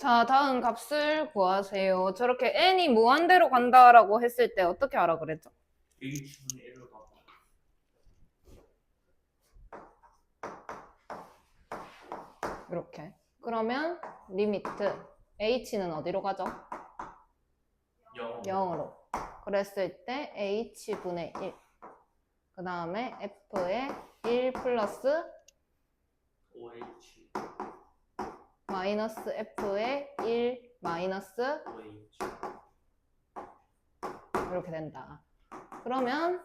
자, 다음 값을 구하세요. 저렇게 n이 무한대로 간다라고 했을 때 어떻게 하라 그랬죠? h분의 1로 가고 이렇게. 그러면 리미트 h는 어디로 가죠? 0. 0으로. 그랬을 때 h분의 1. 그 다음에 f의 1 플러스 OH 마이너스 f의 1 마이너스 OH 이렇게 된다. 그러면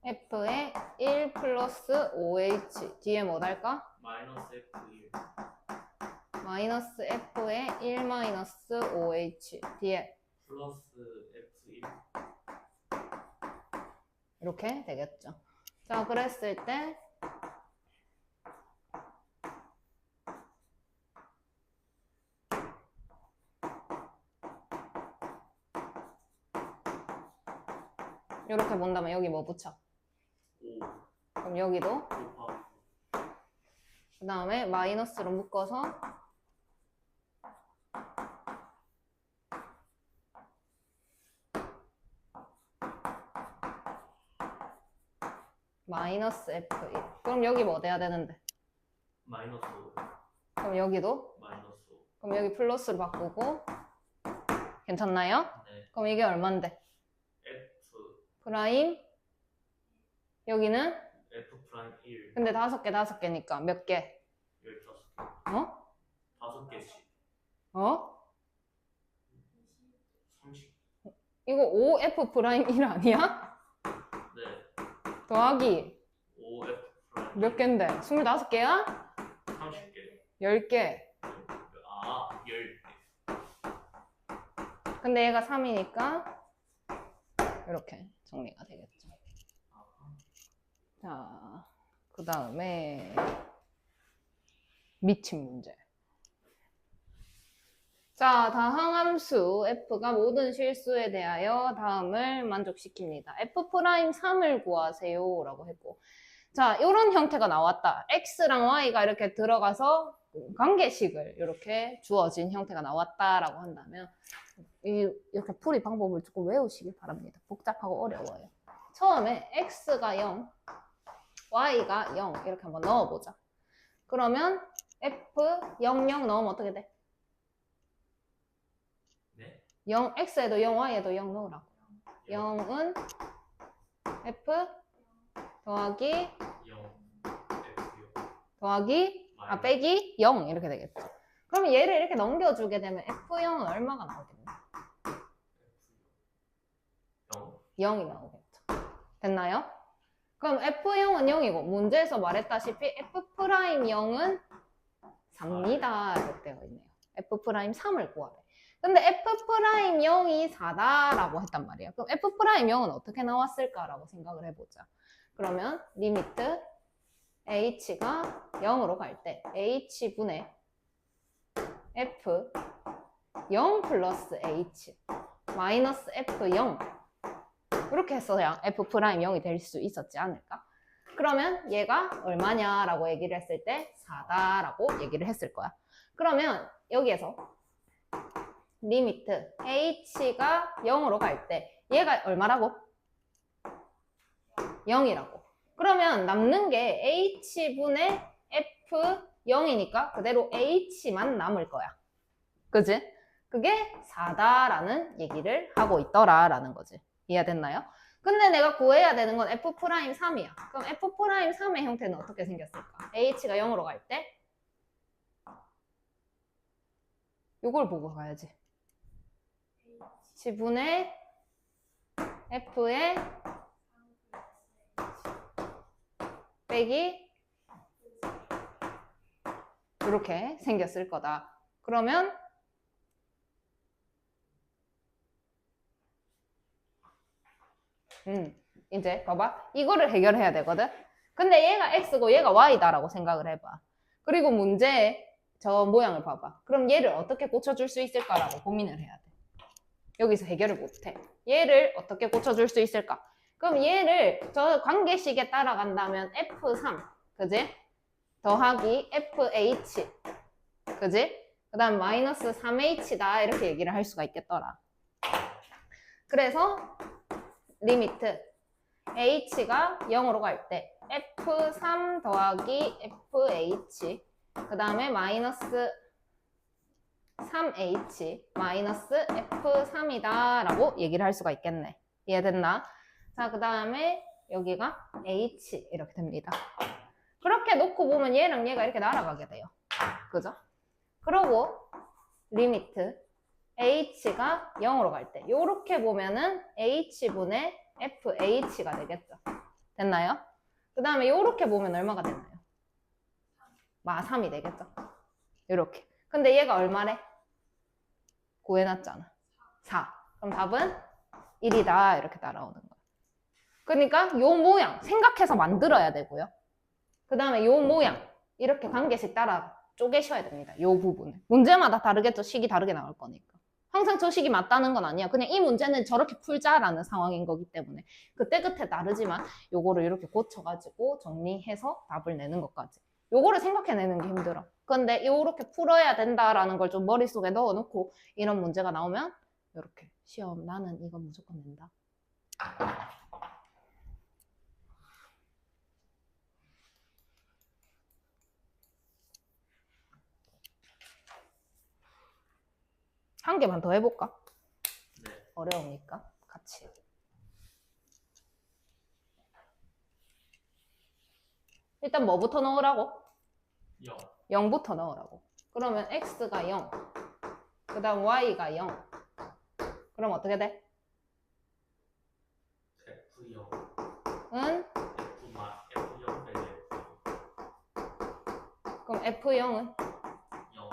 f의 1 플러스 OH 뒤에 뭐 달까? 마이너스 F1 마이너스 f의 1 마이너스 OH 뒤에 플러스 F1 이렇게 되겠죠. 자, 그랬을 때 이렇게 본다면 여기 뭐 붙여? 5 그럼 여기도 곱하기 그 다음에 마이너스로 묶어서 마이너스 F1. 그럼 여기 뭐 돼야 되는데? 마이너스 5 그럼 여기도? 마이너스 5 그럼 여기 플러스로 바꾸고 괜찮나요? 네. 그럼 이게 얼만데? F 프라임 여기는? F 프라임 1 근데 5개니까 몇 개? 15개 어? 5개씩 어? 30 이거 5F 프라임 1 아니야? 네 더하기 5F 프라임 몇 개인데? 25개야? 30개 10개. 아 10개 근데 얘가 3이니까 이렇게 정리가 되겠죠. 자, 그 다음에 미친 문제. 자, 다항함수 f가 모든 실수에 대하여 다음을 만족시킵니다. f'3을 구하세요 라고 했고, 자, 이런 형태가 나왔다. x랑 y가 이렇게 들어가서 관계식을 이렇게 주어진 형태가 나왔다라고 한다면 이렇게 풀이 방법을 조금 외우시길 바랍니다. 복잡하고 어려워요. 처음에 x가 0, y가 0 이렇게 한번 넣어보자. 그러면 f 0, 0 넣으면 어떻게 돼? 네? 0, x에도 0, y에도 0 넣으라고. 0은 f 더하기 0 F0 더하기 빼기 0 이렇게 되겠죠. 그럼 얘를 이렇게 넘겨주게 되면 f0은 얼마가 나오겠네? 0 0이 나오겠죠. 됐나요? 그럼 f0은 0이고 문제에서 말했다시피 f'0은 3입니다. 이렇게 되어 있네요. f'3을 구하래. 근데 f'0이 4다라고 했단 말이에요. 그럼 f'0은 어떻게 나왔을까라고 생각을 해보자. 그러면 리미트 h가 0으로 갈 때 h분의 f 0 플러스 h 마이너스 f0 이렇게 했어야 f'0이 될 수 있었지 않을까? 그러면 얘가 얼마냐라고 얘기를 했을 때 4다라고 얘기를 했을 거야. 그러면 여기에서 리미트 h가 0으로 갈 때 얘가 얼마라고? 0이라고. 그러면 남는 게 h분의 f0이니까 그대로 h만 남을 거야. 그지? 그게 4다라는 얘기를 하고 있더라라는 거지. 이해됐나요? 근데 내가 구해야 되는 건 f'3이야. 그럼 f'3의 형태는 어떻게 생겼을까? h가 0으로 갈 때 이걸 보고 가야지. h분의 f의 빼기 이렇게 생겼을 거다. 그러면 이제 봐봐. 이거를 해결해야 되거든. 근데 얘가 x고 얘가 y다라고 생각을 해봐. 그리고 문제에 저 모양을 봐봐. 그럼 얘를 어떻게 고쳐줄 수 있을까라고 고민을 해야 돼. 여기서 해결을 못해. 얘를 어떻게 고쳐줄 수 있을까? 그럼 얘를 저 관계식에 따라간다면 F3, 그지? 더하기 FH, 그지? 그 다음 마이너스 3H다 이렇게 얘기를 할 수가 있겠더라. 그래서 리미트 H가 0으로 갈 때 F3 더하기 FH 그 다음에 마이너스 3H 마이너스 F3이다 라고 얘기를 할 수가 있겠네. 이해됐나? 자, 그 다음에 여기가 H 이렇게 됩니다. 그렇게 놓고 보면 얘랑 얘가 이렇게 날아가게 돼요. 그죠? 그러고 리미트 H가 0으로 갈 때 요렇게 보면은 H분의 FH가 되겠죠. 됐나요? 그 다음에 요렇게 보면 얼마가 되나요? 3이 되겠죠. 요렇게. 근데 얘가 얼마래? 구해놨잖아. 4. 그럼 답은 1이다. 이렇게 따라오는 거야. 그러니까 요 모양 생각해서 만들어야 되고요. 그 다음에 요 모양 이렇게 관계식 따라 쪼개셔야 됩니다. 요 부분을. 문제마다 다르겠죠. 식이 다르게 나올 거니까. 항상 저 식이 맞다는 건 아니야. 그냥 이 문제는 저렇게 풀자라는 상황인 거기 때문에 그때 다르지만 요거를 이렇게 고쳐가지고 정리해서 답을 내는 것까지. 요거를 생각해내는 게 힘들어. 근데 요렇게 풀어야 된다라는 걸 좀 머릿속에 넣어놓고 이런 문제가 나오면 요렇게 시험 나는 이거 무조건 낸다. 한 개만 더 해볼까? 네. 어려우니까 같이. 일단 뭐부터 넣으라고? 0. 0부터 넣으라고. 그러면 x가 0, 그 다음 y가 0. 그럼 어떻게 돼? F0. 은? F0 빼기 F0. 그럼 f0은? 0.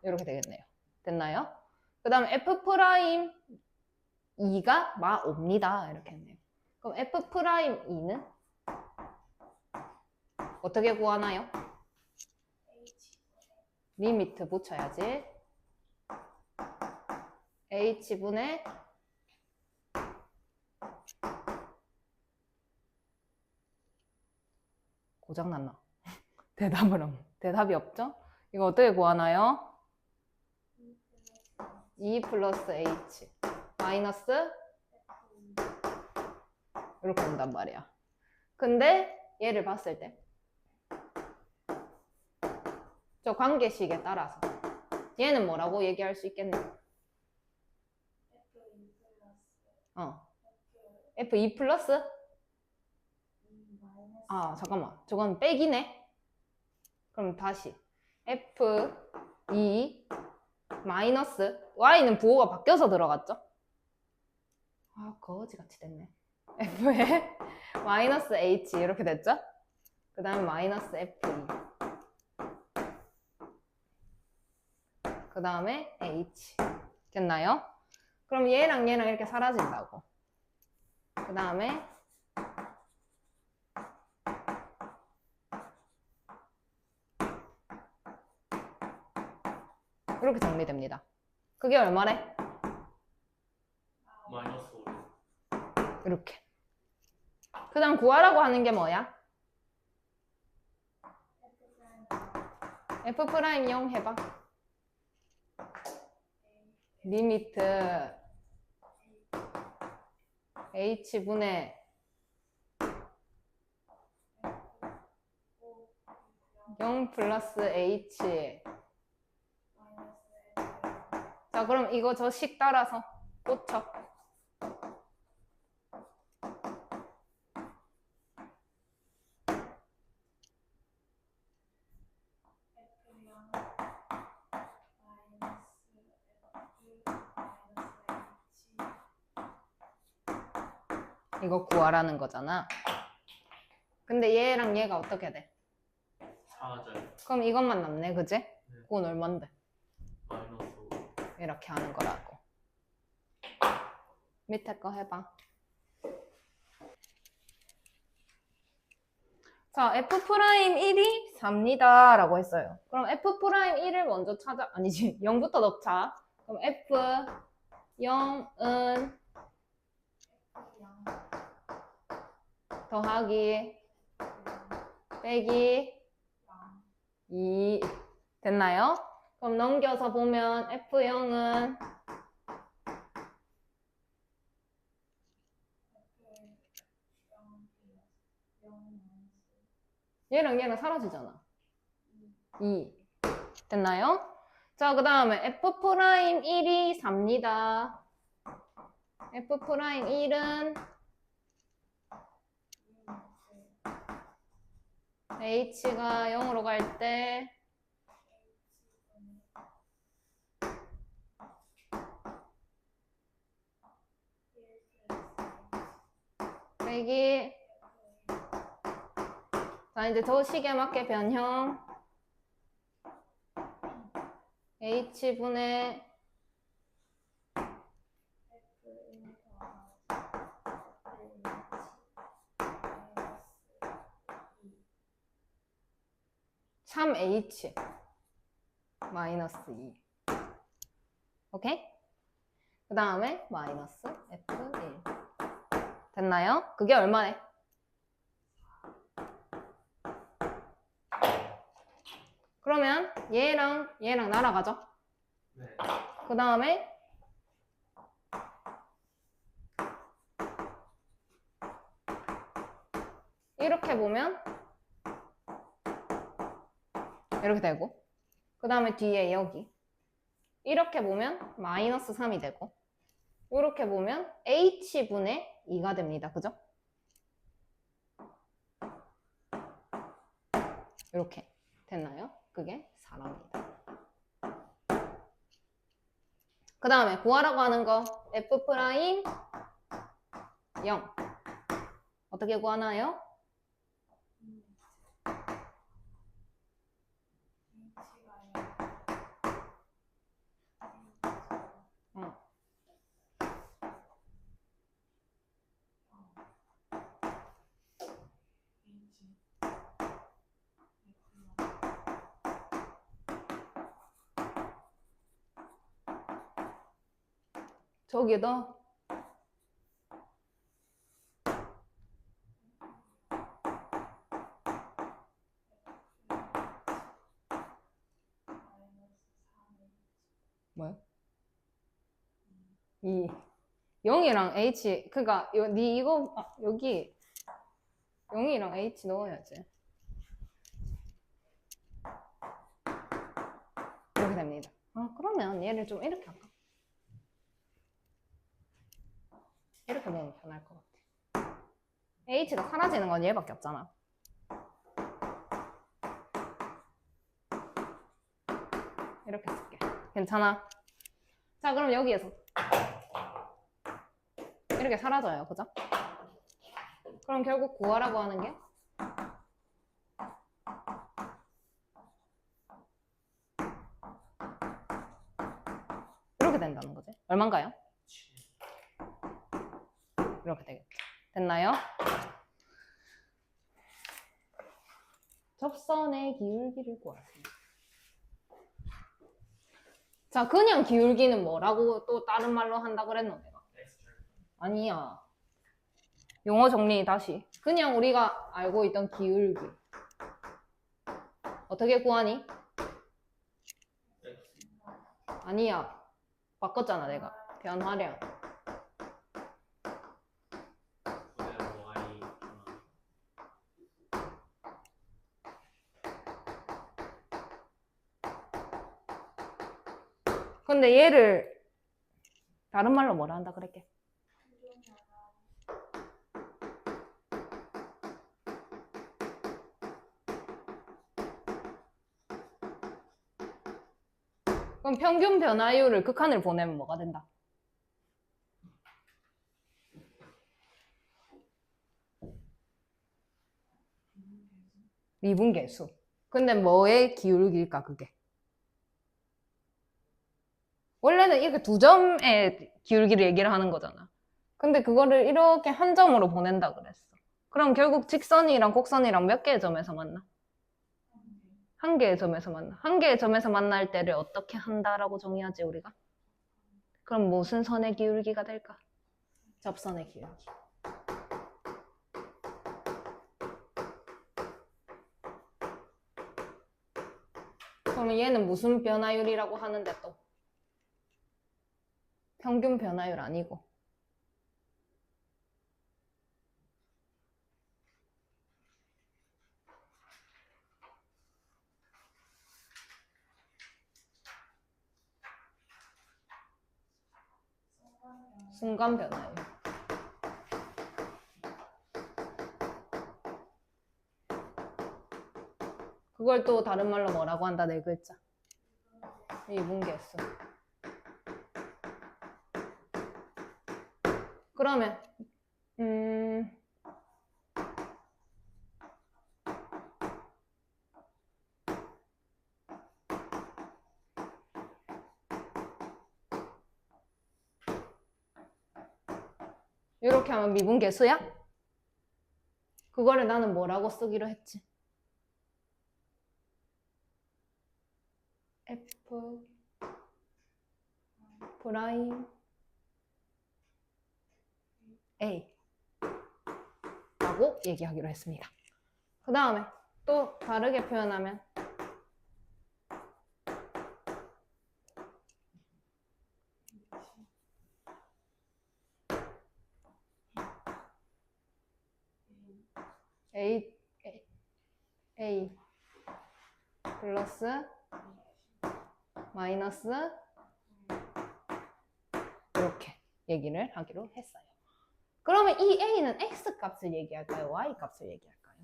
이렇게 되겠네요. 됐나요? 그 다음 f'2가 옵니다. 이렇게 했네요. 그럼 f'2는? 어떻게 구하나요? 리미트 붙여야지. h분의 고장났나? 대답이 없죠? 이거 어떻게 구하나요? 2 플러스 h 마이너스 이렇게 온단 말이야. 근데 얘를 봤을 때 저 관계식에 따라서 얘는 뭐라고 얘기할 수 있겠네? F2 플러스? 아, 잠깐만. 저건 빼기네. 그럼 다시 F2 마이너스 Y는 부호가 바뀌어서 들어갔죠? 아, 거지같이 됐네. F에 마이너스 H 이렇게 됐죠? 그 다음에 마이너스 F2 그 다음에 H 됐나요? 그럼 얘랑 얘랑 이렇게 사라진다고. 그 다음에 이렇게 정리됩니다. 그게 얼마래? 마이너스 5. 이렇게. 그 다음 구하라고 하는 게 뭐야? F'0 해봐. 리미트 H분의 0 플러스 H. 자, 그럼 이거 저 식 따라서 꽂혀. 이거 구하라는 거잖아. 근데 얘랑 얘가 어떻게 돼? 4절. 그럼 이것만 남네, 그지? 그건 얼만데? 마이너스 5. 이렇게 하는 거라고. 밑에 거 해봐. 자, F'1이 4입니다 라고 했어요. 그럼 F'1을 먼저 찾아, 아니지, 0부터 넣자. 그럼 F0은 더하기 빼기 2 됐나요? 그럼 넘겨서 보면 F0은 얘랑 얘랑 사라지잖아. 2 됐나요? 자, 그 다음에 F'1이 4입니다. F'1은 H가 0으로 갈 때 빼기 자, 이제 저 식에 맞게 변형 H분의 3H 마이너스 2 오케이? 그 다음에 마이너스 F1 됐나요? 그게 얼마네? 그러면 얘랑 얘랑 날아가죠? 네. 그 다음에 이렇게 보면 이렇게 되고 그 다음에 뒤에 여기 이렇게 보면 마이너스 3이 되고 이렇게 보면 H분의 2가 됩니다. 그죠? 이렇게 됐나요? 그게 4랍니다. 그 다음에 구하라고 하는 거 F'0 어떻게 구하나요? 저기다 뭐요? 2 0이랑 H 그니까 니 이거 여기 0이랑 H 넣어야지 이렇게 됩니다. 그러면 얘를 좀 이렇게 할까? 이렇게 넣으면 편할 것 같아. H가 사라지는 건 얘밖에 없잖아. 이렇게 쓸게. 괜찮아? 자, 그럼 여기에서 이렇게 사라져요. 그죠? 그럼 결국 구하라고 하는 게 이렇게 된다는 거지. 얼마인가요? 이렇게 되겠죠. 됐나요? 접선의 기울기를 구하세요. 자, 그냥 기울기는 뭐라고 또 다른 말로 한다 그랬노 내가? 아니야. 용어 정리 다시. 그냥 우리가 알고 있던 기울기. 어떻게 구하니? 아니야. 바꿨잖아 내가. 변화량. 근데 얘를 다른 말로 뭐라 한다 그랬게? 그럼 평균 변화율을 극한을 보내면 뭐가 된다? 미분계수. 근데 뭐의 기울기일까 그게? 원래는 이렇게 두 점의 기울기를 얘기를 하는 거잖아. 근데 그거를 이렇게 한 점으로 보낸다 그랬어. 그럼 결국 직선이랑 곡선이랑 몇 개의 점에서 만나? 한 개의 점에서 만나. 한 개의 점에서 만날 때를 어떻게 한다라고 정의하지 우리가? 그럼 무슨 선의 기울기가 될까? 접선의 기울기. 그러면 얘는 무슨 변화율이라고 하는데 또? 평균 변화율 아니고. 순간 변화율. 그걸 또 다른 말로 뭐라고 한다, 네 글자. 미분계수. 그러면 이렇게 하면 미분계수야? 그거를 나는 뭐라고 쓰기로 했지? F 프라임 A 라고 얘기하기로 했습니다. 그 다음에 또 다르게 표현하면 A 플러스 마이너스 이렇게 얘기를 하기로 했어요. 그러면 이 A는 X 값을 얘기할까요? Y 값을 얘기할까요?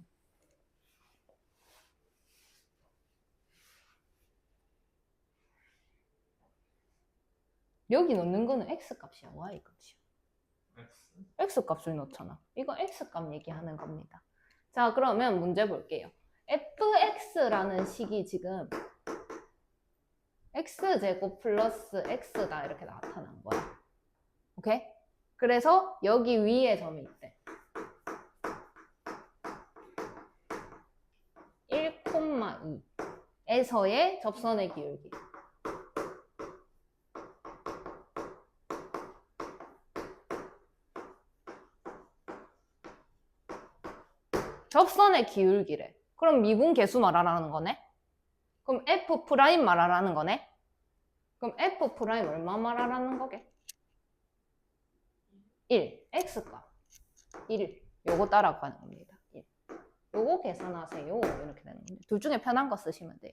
여기 넣는 거는 X 값이야, Y 값이야? X 값을 넣잖아. 이거 X 값 얘기하는 겁니다. 자, 그러면 문제 볼게요. fx라는 식이 지금 x제곱 플러스 x다 이렇게 나타난 거야. 오케이? 그래서 여기 위에 점이 있대. 1,2에서의 접선의 기울기. 접선의 기울기래. 그럼 미분 계수 말하라는 거네? 그럼 f 프라임 말하라는 거네? 그럼 f 프라임 얼마 말하라는 거게? 1. x값. 1. 요거 따라가는 겁니다. 1. 요거 계산하세요. 이렇게 되는 건데. 둘 중에 편한 거 쓰시면 돼요.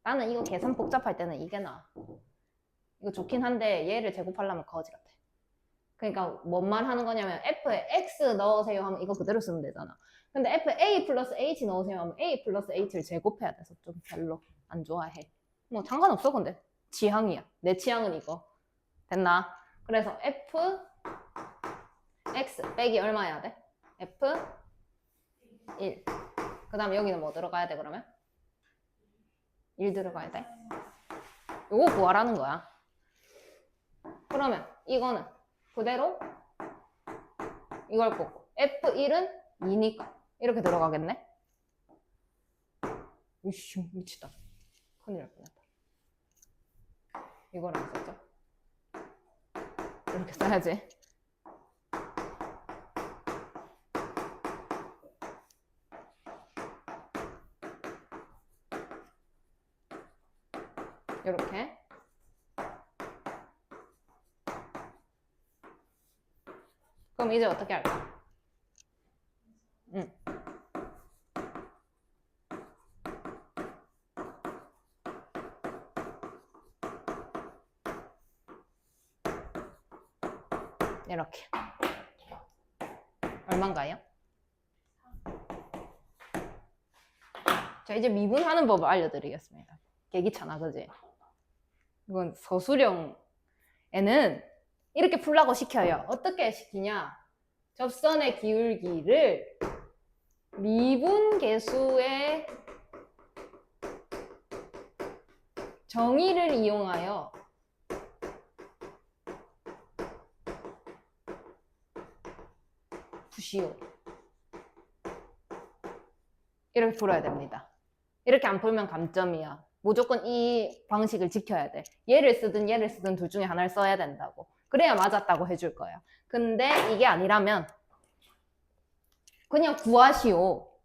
나는 이거 계산 복잡할 때는 이게 나아. 이거 좋긴 한데 얘를 제곱하려면 거지 같아. 그러니까 뭔 말 하는 거냐면 f에 x 넣으세요 하면 이거 그대로 쓰면 되잖아. 근데 fa 플러스 h 넣으세요 하면 a 플러스 h를 제곱해야 돼서 좀 별로 안 좋아해. 뭐 상관없어 근데. 취향이야. 내 취향은 이거. 됐나? 그래서 f x 빼기 얼마야 돼? f 1. 그 다음에 여기는 뭐 들어가야 돼 그러면? 1 들어가야 돼. 요거 구하라는 거야. 그러면 이거는 그대로 이걸 꽂고 F1은 2니까 이렇게 들어가겠네? 이씨 미치다. 큰일 날 뻔했다. 이걸 안 썼죠? 이렇게 써야지. 이렇게. 그럼 이제 어떻게 할까? 이렇게. 얼마인가요? 자, 이제 미분하는 법을 알려드리겠습니다. 개기찮아, 그지? 이건 서술형에는 이렇게 풀라고 시켜요. 어떻게 시키냐? 접선의 기울기를 미분계수의 정의를 이용하여 푸시오. 이렇게 풀어야 됩니다. 이렇게 안 풀면 감점이야. 무조건 이 방식을 지켜야 돼. 얘를 쓰든 둘 중에 하나를 써야 된다고. 그래야 맞았다고 해줄 거야. 근데 이게 아니라면 그냥 구하시오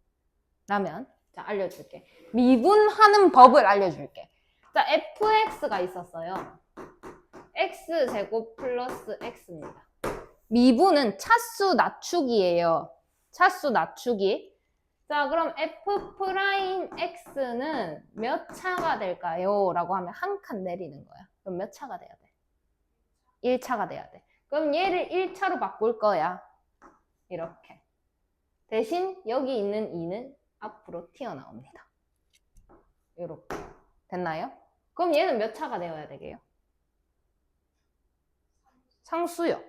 라면 자, 알려줄게. 미분하는 법을 알려줄게. 자, fx가 있었어요. x제곱 플러스 x입니다. 미분은 차수 낮추기예요. 차수 낮추기. 자, 그럼 f'x는 몇 차가 될까요? 라고 하면 한 칸 내리는 거야. 그럼 몇 차가 돼야 돼? 1차가 돼야 돼. 그럼 얘를 1차로 바꿀 거야. 이렇게. 대신 여기 있는 2는 앞으로 튀어나옵니다. 이렇게. 됐나요? 그럼 얘는 몇 차가 되어야 되게요? 상수요.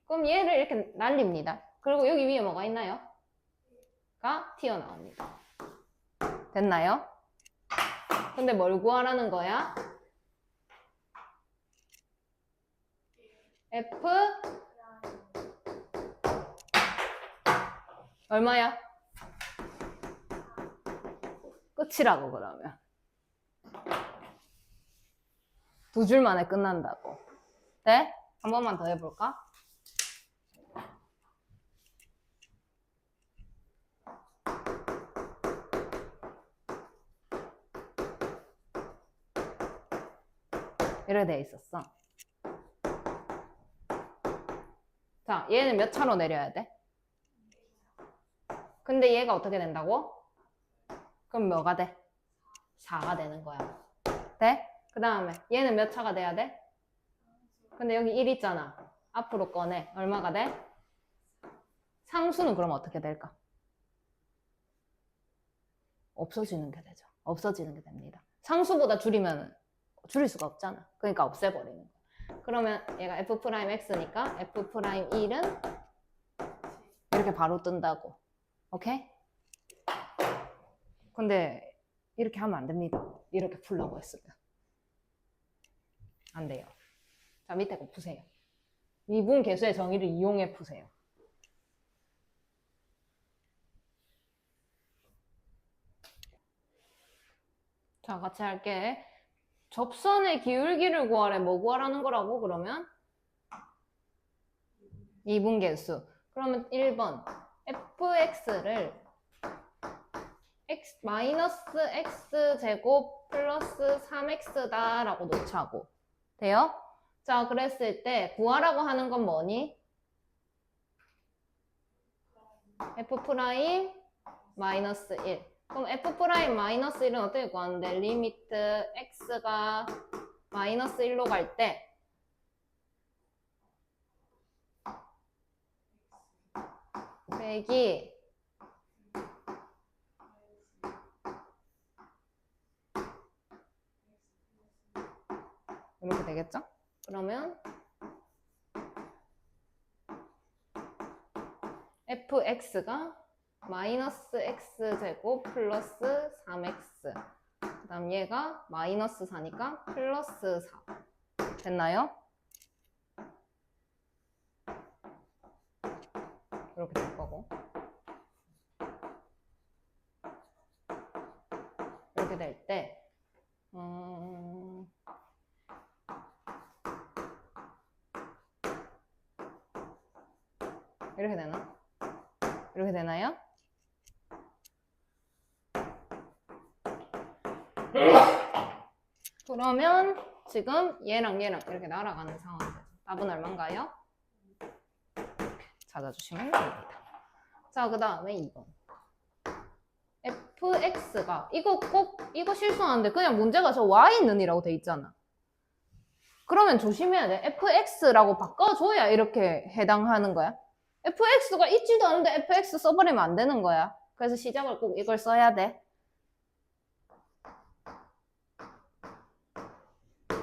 그럼 얘를 이렇게 날립니다. 그리고 여기 위에 뭐가 있나요? 가 튀어나옵니다. 됐나요? 근데 뭘 구하라는 거야? F 얼마야? 끝이라고 그러면. 두 줄 만에 끝난다고. 네? 한 번만 더 해볼까? 이렇게 돼 있었어. 자, 얘는 몇 차로 내려야 돼? 근데 얘가 어떻게 된다고? 그럼 뭐가 돼? 4가 되는 거야. 돼? 그 다음에 얘는 몇 차가 돼야 돼? 근데 여기 1 있잖아. 앞으로 꺼내. 얼마가 돼? 상수는 그럼 어떻게 될까? 없어지는 게 되죠. 없어지는 게 됩니다. 상수보다 줄이면 줄일 수가 없잖아. 그러니까 없애버리는 거야. 그러면 얘가 f'x니까 f'1은 이렇게 바로 뜬다고. 오케이? 근데 이렇게 하면 안 됩니다. 이렇게 풀라고 했으면. 안 돼요. 자, 밑에 거 푸세요. 미분 계수의 정의를 이용해 푸세요. 자, 같이 할게. 접선의 기울기를 구하래. 뭐 구하라는 거라고, 그러면? 미분계수. 그러면 1번. fx를 마이너스 x제곱 플러스 3x다 라고 놓자고. 돼요? 자, 그랬을 때 구하라고 하는 건 뭐니? f' 마이너스 1. 그럼 f' 마이너스 1은 어떻게 구하는데? 리미트 x가 마이너스 1로 갈 때 빼기 이렇게 되겠죠? 그러면 fx가 마이너스 x제곱 플러스 3x. 그 다음 얘가 마이너스 4니까 플러스 4. 됐나요? 이렇게 될 거고. 이렇게 될 때, 이렇게 되나? 이렇게 되나요? 그러면 지금 얘랑 얘랑 이렇게 날아가는 상황이죠. 답은 얼마인가요? 찾아주시면 됩니다. 자, 그 다음에 2번. fx가 이거 실수하는데 그냥 문제가 저 y는 이라고 돼 있잖아. 그러면 조심해야 돼. fx라고 바꿔줘야 이렇게 해당하는 거야. fx가 있지도 않은데 fx 써버리면 안 되는 거야. 그래서 시작을 꼭 이걸 써야 돼.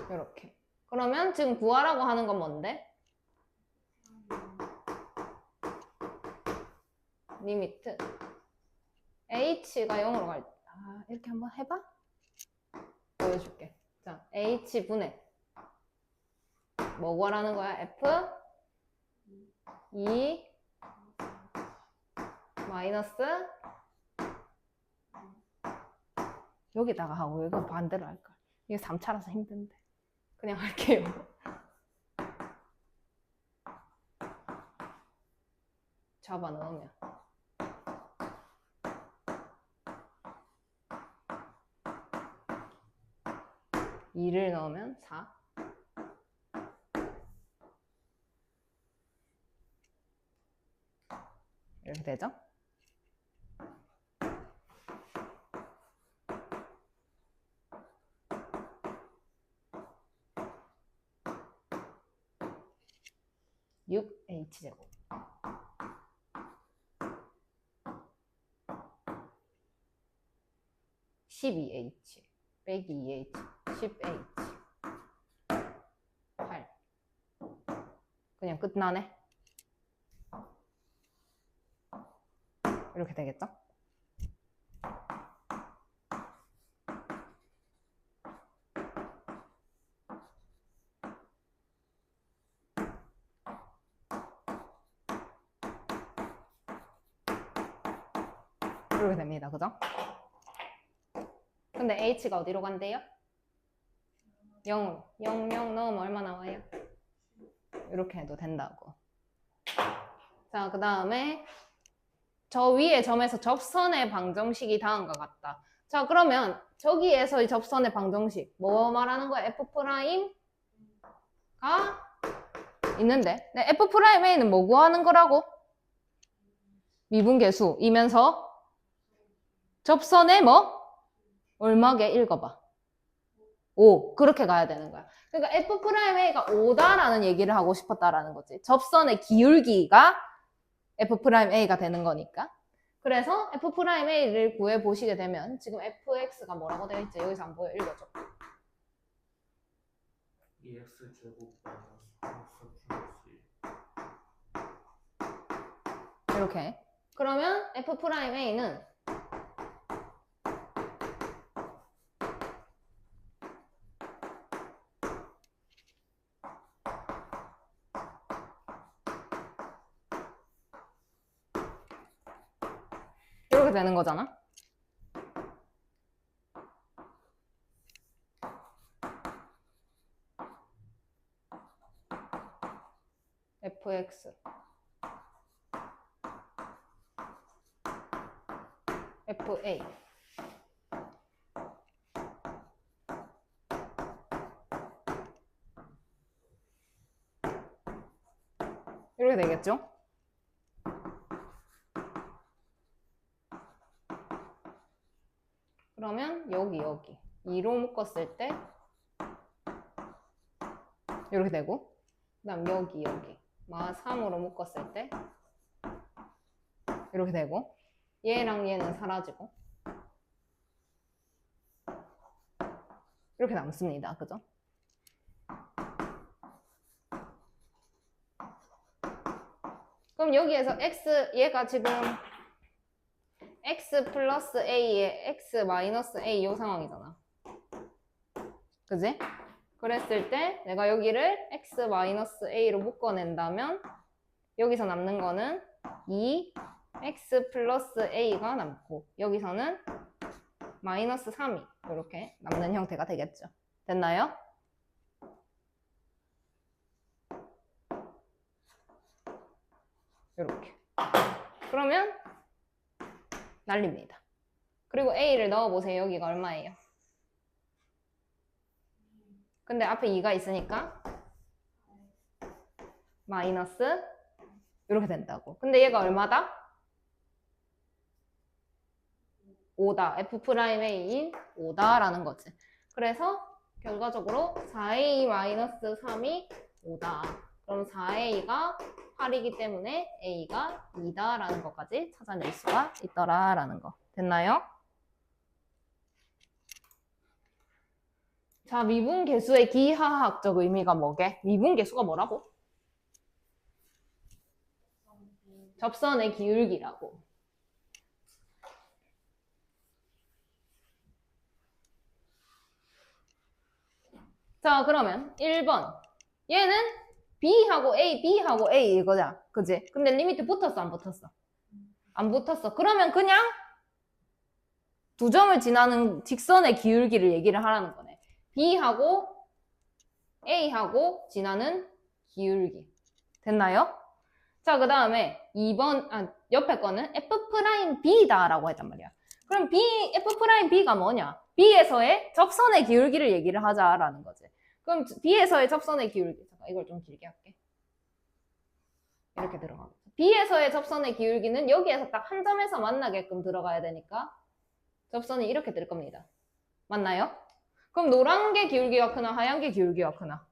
이렇게. 그러면 지금 구하라고 하는 건 뭔데? 리미트 h가 0으로 갈 때. 이렇게 한번 해봐. 보여줄게. 자, h분의 뭐 구하라는 거야? f 2 마이너스 여기다가 하고 이거 반대로 할걸. 이게 3차라서 힘든데 그냥 할게요. 잡아 넣으면 2를 넣으면 4. 이렇게 되죠? (6h제곱) 12h 빼기 2h 10h 8. 그냥 끝나네. 이렇게 되겠죠? 이렇게 됩니다. 그죠? 근데 h가 어디로 간대요? 0으로. 0, 0 넣으면 얼마 나와요? 이렇게 해도 된다고. 자, 그 다음에 저 위에 점에서 접선의 방정식이 다음과 같다. 자, 그러면 저기에서 이 접선의 방정식 뭐 말하는 거야? F'가 있는데 네, F'A는 뭐 구하는 거라고? 미분계수이면서 접선의 뭐? 얼마게? 읽어봐. 5. 그렇게 가야 되는 거야. 그러니까 F'A가 5다라는 얘기를 하고 싶었다라는 거지. 접선의 기울기가 F'A가 되는 거니까. 그래서 F'A를 구해보시게 되면 지금 fx가 뭐라고 되어 있지? 여기서 안 보여. 읽어줘. 2x 제곱 마이너스 3x 플러스 1. 이렇게. 그러면 F'A는 이렇게 되는 거잖아. fx fa 이렇게 되겠죠? 그러면 여기 2로 묶었을 때 이렇게 되고, 그 다음 여기 마 3으로 묶었을 때 이렇게 되고, 얘랑 얘는 사라지고 이렇게 남습니다. 그죠? 그럼 여기에서 x, 얘가 지금 x 플러스 a에 x 마이너스 a 이 상황이잖아. 그지? 그랬을 때 내가 여기를 x 마이너스 a로 묶어낸다면 여기서 남는 거는 2x 플러스 a가 남고 여기서는 마이너스 3이 이렇게 남는 형태가 되겠죠. 됐나요? 이렇게. 그러면 날립니다. 그리고 a를 넣어보세요. 여기가 얼마예요? 근데 앞에 2가 있으니까 마이너스 이렇게 된다고. 근데 얘가 얼마다? 5다. F'A인 5다라는 거지. 그래서 결과적으로 4A-3이 5다. 그럼 4A가 8이기 때문에 A가 2다라는 것까지 찾아낼 수가 있더라라는 거. 됐나요? 자, 미분계수의 기하학적 의미가 뭐게? 미분계수가 뭐라고? 접선의 기울기라고. 자, 그러면 1번. 얘는 B하고 A, B하고 A 이거잖아. 그지? 근데 리미트 붙었어, 안 붙었어? 안 붙었어. 그러면 그냥 두 점을 지나는 직선의 기울기를 얘기를 하라는 거네. B하고 A하고 지나는 기울기. 됐나요? 자, 그 다음에 2번, 옆에 거는 F'B다라고 했단 말이야. 그럼 F'B가 뭐냐? B에서의 접선의 기울기를 얘기를 하자라는 거지. 그럼 B에서의 접선의 기울기. 잠깐, 이걸 좀 길게 할게. 이렇게 들어가겠죠. B에서의 접선의 기울기는 여기에서 딱 한 점에서 만나게끔 들어가야 되니까 접선이 이렇게 될 겁니다. 맞나요? 그럼 노란 게 기울기가 크나 하얀 게 기울기가 크나?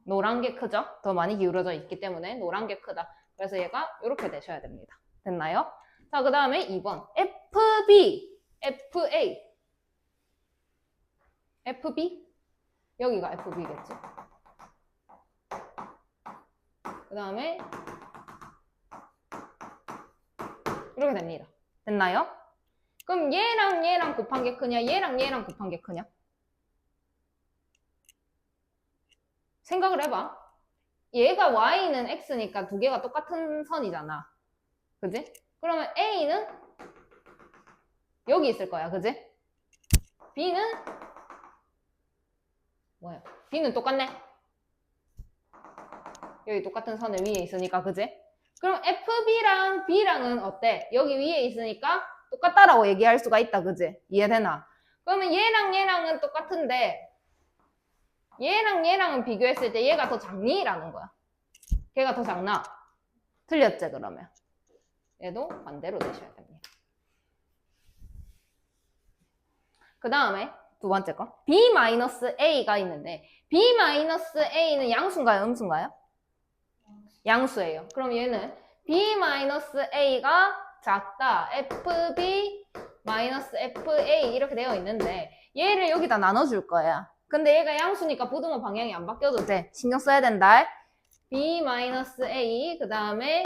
노란 게 크죠? 더 많이 기울어져 있기 때문에 노란 게 크다. 그래서 얘가 이렇게 되셔야 됩니다. 됐나요? 자, 그 다음에 2번. FB, FA. FB? 여기가 FB겠지? 그 다음에 이렇게 됩니다. 됐나요? 그럼 얘랑 얘랑 곱한 게 크냐? 얘랑 얘랑 곱한 게 크냐? 생각을 해봐. 얘가 y는 x니까 두 개가 똑같은 선이잖아. 그지? 그러면 a는 여기 있을 거야. 그지? b는 뭐야? b는 똑같네. 여기 똑같은 선에 위에 있으니까. 그지? 그럼 fb랑 b랑은 어때? 여기 위에 있으니까 똑같다라고 얘기할 수가 있다. 그지? 이해되나? 그러면 얘랑 얘랑은 똑같은데 얘랑 얘랑은 비교했을 때 얘가 더 작니라는 거야. 걔가 더 작나? 틀렸지 그러면. 얘도 반대로 되셔야 됩니다. 그 다음에 두 번째 거. B-A가 있는데 B-A는 양수인가요? 음수인가요? 양수예요. 그럼 얘는 B-A가 작다. FB-FA 이렇게 되어 있는데 얘를 여기다 나눠줄 거야. 근데 얘가 양수니까 부등호 방향이 안 바뀌어도 돼. 신경 써야 된다. B-A 그 다음에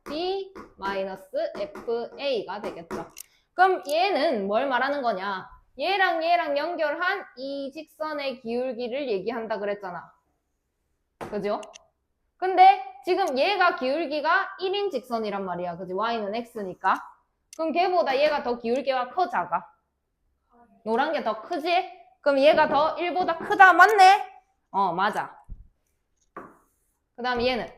FB-FA가 되겠죠. 그럼 얘는 뭘 말하는 거냐? 얘랑 얘랑 연결한 이 직선의 기울기를 얘기한다 그랬잖아. 그죠? 근데 지금 얘가 기울기가 1인 직선이란 말이야. 그지? y는 x니까. 그럼 걔보다 얘가 더 기울기가 커 작아? 노란 게 더 크지? 그럼 얘가 더 1보다 크다 맞네? 맞아. 그 다음에 얘는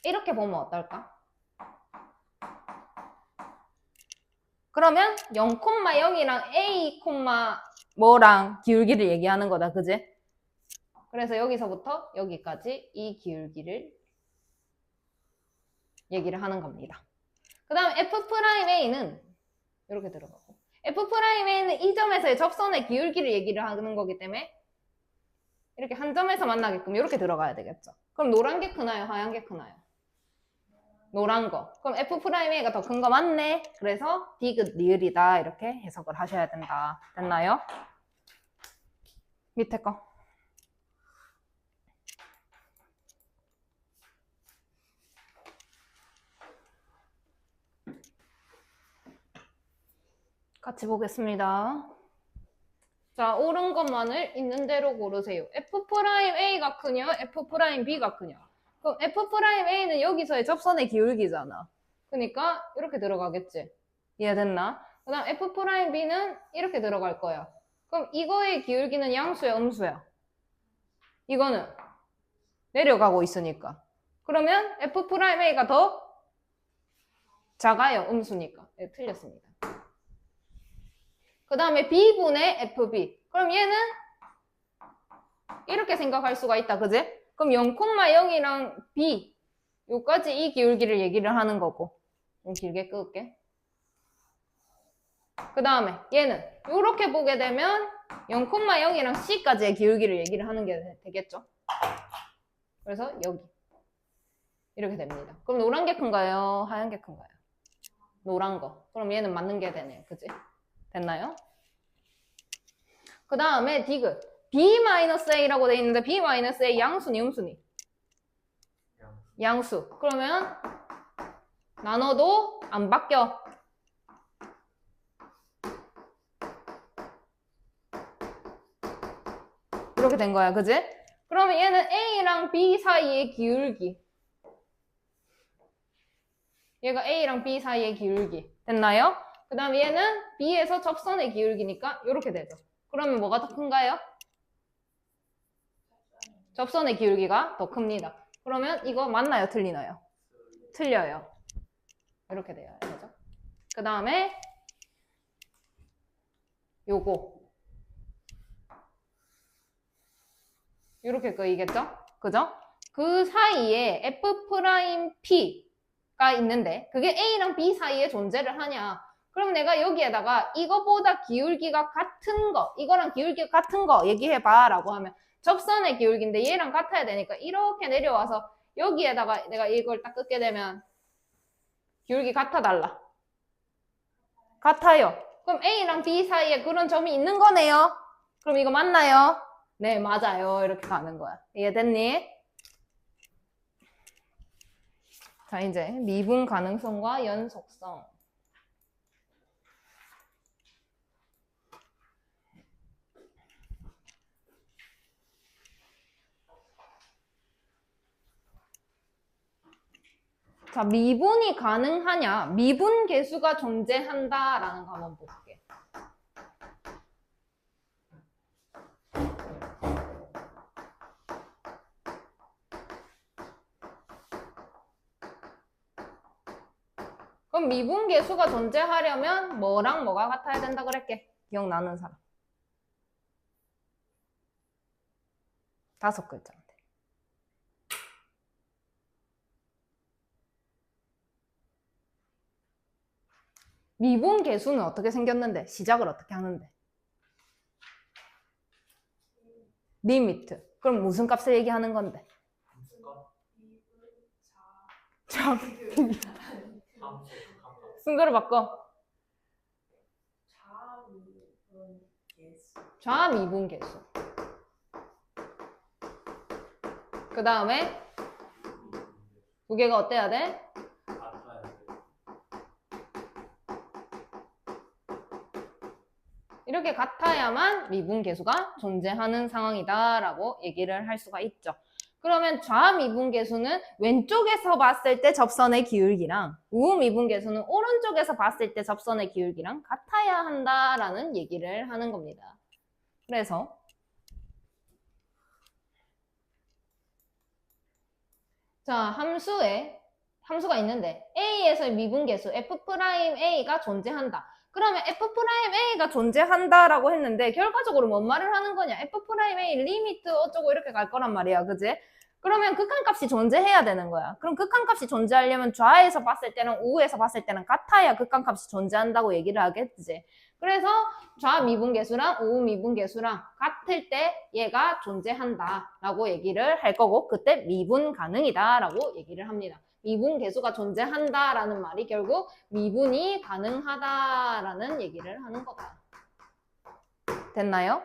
이렇게 보면 어떨까? 그러면 0,0이랑 A, 뭐랑 기울기를 얘기하는 거다. 그지? 그래서 여기서부터 여기까지 이 기울기를 얘기를 하는 겁니다. 그 다음 F'A는 이렇게 들어가고 F'A는 이 점에서의 접선의 기울기를 얘기를 하는 거기 때문에 이렇게 한 점에서 만나게끔 이렇게 들어가야 되겠죠. 그럼 노란 게 크나요? 하얀 게 크나요? 노란 거. 그럼 F'A가 더 큰 거 맞네. 그래서 디귿 리을이다. 이렇게 해석을 하셔야 된다. 됐나요? 밑에 거. 같이 보겠습니다. 자, 옳은 것만을 있는 대로 고르세요. F'A가 크냐? F'B가 크냐? 그럼 F'A는 여기서의 접선의 기울기잖아. 그러니까 이렇게 들어가겠지. 이해됐나? 그 다음 F'B는 이렇게 들어갈 거야. 그럼 이거의 기울기는 양수야, 음수야? 이거는 내려가고 있으니까. 그러면 F'A가 더 작아요, 음수니까. 네, 틀렸습니다. 그 다음에 B분의 FB. 그럼 얘는 이렇게 생각할 수가 있다. 그지? 그럼 0,0이랑 B 요까지 이 기울기를 얘기를 하는 거고. 좀 길게 끌게. 그 다음에 얘는 이렇게 보게 되면 0,0이랑 C까지의 기울기를 얘기를 하는 게 되겠죠. 그래서 여기 이렇게 됩니다. 그럼 노란 게 큰가요? 하얀 게 큰가요? 노란 거. 그럼 얘는 맞는 게 되네요. 그지? 됐나요? 그 다음에 디귿 B-A라고 돼 있는데 B-A 양수니 음수니? 양수. 그러면 나눠도 안 바뀌어. 이렇게 된 거야. 그지? 그러면 얘는 A랑 B 사이의 기울기. 얘가 A랑 B 사이의 기울기. 됐나요? 그 다음에 얘는 B에서 접선의 기울기니까 이렇게 되죠. 그러면 뭐가 더 큰가요? 접선의 기울기가 더 큽니다. 그러면 이거 맞나요? 틀리나요? 틀려요. 이렇게 돼요. 그죠? 그 다음에 요거 이렇게 끄이겠죠? 그죠? 그 사이에 F'P가 있는데 그게 A랑 B 사이에 존재를 하냐? 그럼 내가 여기에다가 이거보다 기울기가 같은 거, 이거랑 기울기가 같은 거 얘기해봐 라고 하면 접선의 기울기인데 얘랑 같아야 되니까 이렇게 내려와서 여기에다가 내가 이걸 딱 끄게 되면 기울기 같아 달라? 같아요. 그럼 A랑 B 사이에 그런 점이 있는 거네요. 그럼 이거 맞나요? 네, 맞아요. 이렇게 가는 거야. 이해됐니? 자, 이제 미분 가능성과 연속성. 자, 미분이 가능하냐? 미분 계수가 존재한다라는 거 한번 볼게. 그럼 미분 계수가 존재하려면 뭐랑 뭐가 같아야 된다 그랬게? 기억나는 사람. 5글자인데. 미분 계수는 어떻게 생겼는데? 시작을 어떻게 하는데? 리미트. 그럼 무슨 값을 얘기하는 건데? 참. 순서를 바꿔. 좌미분 계수. 그 다음에 두 개가 어때야 돼? 이렇게 같아야만 미분 계수가 존재하는 상황이다라고 얘기를 할 수가 있죠. 그러면 좌미분 계수는 왼쪽에서 봤을 때 접선의 기울기랑 우미분 계수는 오른쪽에서 봤을 때 접선의 기울기랑 같아야 한다라는 얘기를 하는 겁니다. 그래서 자, 함수가 있는데 A에서의 미분 계수 F'A가 존재한다. 그러면 F'A가 존재한다라고 했는데 결과적으로 뭔 말을 하는 거냐? F'A 리미트 어쩌고 이렇게 갈 거란 말이야. 그지? 그러면 극한값이 존재해야 되는 거야. 그럼 극한값이 존재하려면 좌에서 봤을 때는 우에서 봤을 때는 같아야 극한값이 존재한다고 얘기를 하겠지. 그래서 좌미분계수랑 우미분계수랑 같을 때 얘가 존재한다라고 얘기를 할 거고 그때 미분 가능이다라고 얘기를 합니다. 미분계수가 존재한다라는 말이 결국 미분이 가능하다라는 얘기를 하는 거다. 됐나요?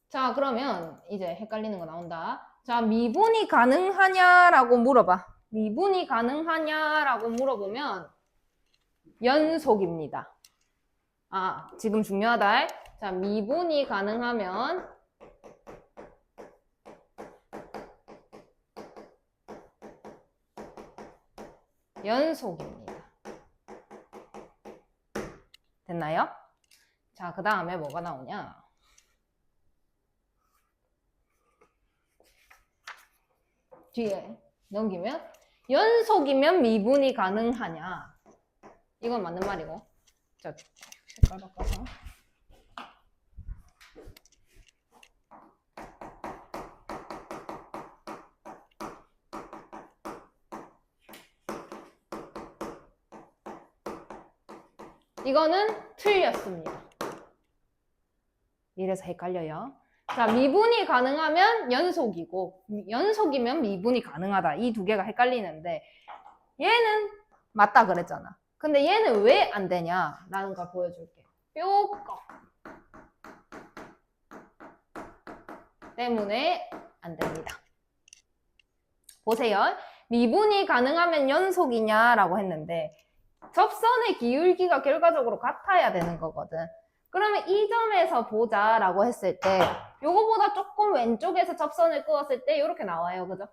자, 그러면 이제 헷갈리는 거 나온다. 자, 미분이 가능하냐라고 물어봐. 미분이 가능하냐라고 물어보면 연속입니다. 아, 지금 중요하다. 자, 미분이 가능하면 연속입니다. 됐나요? 자, 그 다음에 뭐가 나오냐? 뒤에 넘기면 연속이면 미분이 가능하냐? 이건 맞는 말이고. 자, 색깔 바꿔서. 이거는 틀렸습니다. 이래서 헷갈려요. 자, 미분이 가능하면 연속이고 연속이면 미분이 가능하다. 이 두 개가 헷갈리는데 얘는 맞다 그랬잖아. 근데 얘는 왜 안 되냐라는 걸 보여줄게. 뾰꺼 때문에 안 됩니다. 보세요. 미분이 가능하면 연속이냐라고 했는데 접선의 기울기가 결과적으로 같아야 되는 거거든. 그러면 이 점에서 보자라고 했을 때 요거보다 조금 왼쪽에서 접선을 그었을 때 이렇게 나와요. 그죠?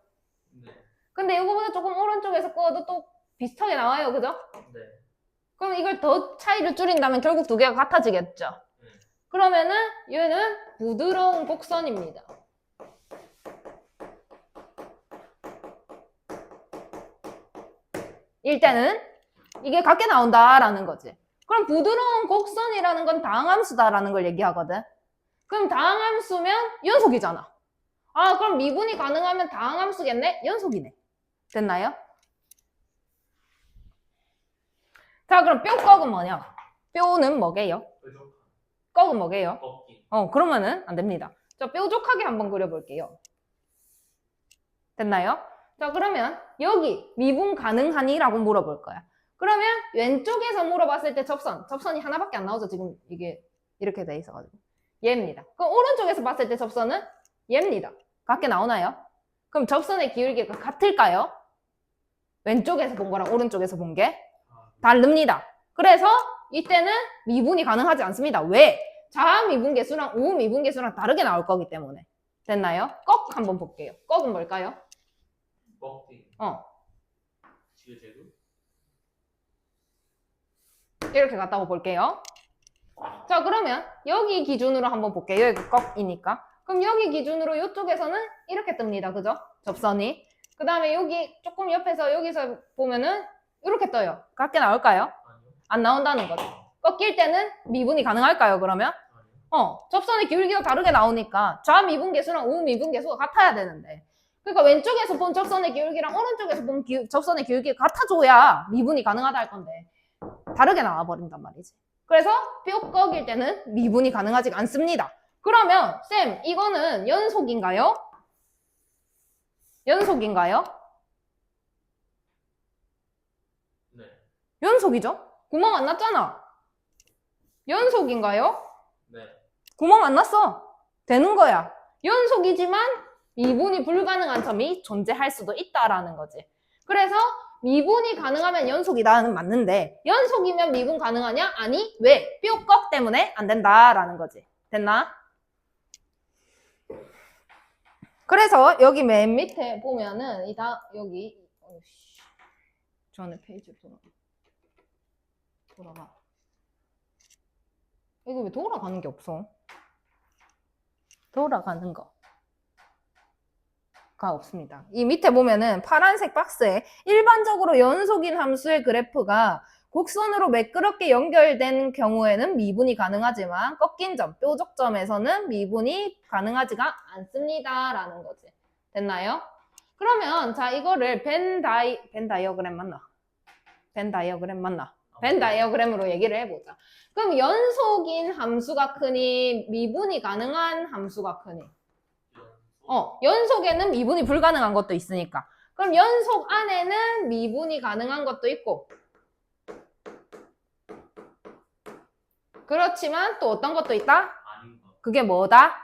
네. 근데 요거보다 조금 오른쪽에서 그어도 또 비슷하게 나와요. 그죠? 네. 그럼 이걸 더 차이를 줄인다면 결국 두 개가 같아지겠죠? 그러면은 얘는 부드러운 곡선입니다. 일 때는 이게 같게 나온다라는 거지. 그럼 부드러운 곡선이라는 건 다항함수다라는 걸 얘기하거든. 그럼 다항함수면 연속이잖아. 아, 그럼 미분이 가능하면 다항함수겠네? 연속이네. 됐나요? 자, 그럼 뼈꺽은 뭐냐? 뼈는 뭐게요? 뾰족한 꺽은 뭐게요? 꺾기. 그러면은 안 됩니다. 자, 뾰족하게 한번 그려볼게요. 됐나요? 자, 그러면 여기 미분 가능하니? 라고 물어볼 거야. 그러면 왼쪽에서 물어봤을 때 접선이 하나밖에 안 나오죠. 지금 이게 이렇게 돼 있어가지고. 얘입니다. 그럼 오른쪽에서 봤을 때 접선은 얘입니다. 같게 나오나요? 그럼 접선의 기울기가 같을까요? 왼쪽에서 본 거랑 오른쪽에서 본 게 다릅니다. 그래서 이때는 미분이 가능하지 않습니다. 왜? 좌 미분계수랑 우 미분계수랑 다르게 나올 거기 때문에. 됐나요? 꺽 한번 볼게요. 꺽은 뭘까요? 꺾기. 지그재그. 이렇게 갔다고 볼게요. 자, 그러면 여기 기준으로 한번 볼게요. 여기 꺽이니까. 그럼 여기 기준으로 이쪽에서는 이렇게 뜹니다. 그죠? 접선이. 그 다음에 여기 조금 옆에서 여기서 보면은 이렇게 떠요. 같게 나올까요? 아니요. 안 나온다는 거죠. 꺾일 때는 미분이 가능할까요, 그러면? 아니요. 접선의 기울기가 다르게 나오니까 좌미분계수랑 우미분계수가 같아야 되는데. 그러니까 왼쪽에서 본 접선의 기울기랑 오른쪽에서 본 접선의 기울기가 같아줘야 미분이 가능하다 할 건데 다르게 나와버린단 말이지. 그래서 뼈 꺾일 때는 미분이 가능하지 않습니다. 그러면 쌤, 이거는 연속인가요? 연속인가요? 네. 연속이죠? 구멍 안 났잖아. 연속인가요? 네. 구멍 안 났어. 되는 거야. 연속이지만 미분이 불가능한 점이 존재할 수도 있다라는 거지. 그래서 미분이 가능하면 연속이다는 맞는데 연속이면 미분 가능하냐? 아니. 왜? 뼈꺽 때문에 안 된다라는 거지. 됐나? 그래서 여기 맨 밑에 보면은 여기 전에 페이지 돌아가. 이거 왜 돌아가는 게 없어? 돌아가는 거가 없습니다. 이 밑에 보면은 파란색 박스에 일반적으로 연속인 함수의 그래프가 곡선으로 매끄럽게 연결된 경우에는 미분이 가능하지만 꺾인 점, 뾰족점에서는 미분이 가능하지가 않습니다. 라는 거지. 됐나요? 그러면 자 이거를 벤 다이어그램 맞나? 벤 다이어그램 맞나? 벤 다이어그램으로 얘기를 해보자. 그럼 연속인 함수가 크니 미분이 가능한 함수가 크니? 연속에는 미분이 불가능한 것도 있으니까. 그럼 연속 안에는 미분이 가능한 것도 있고 그렇지만 또 어떤 것도 있다? 아닌 것. 그게 뭐다?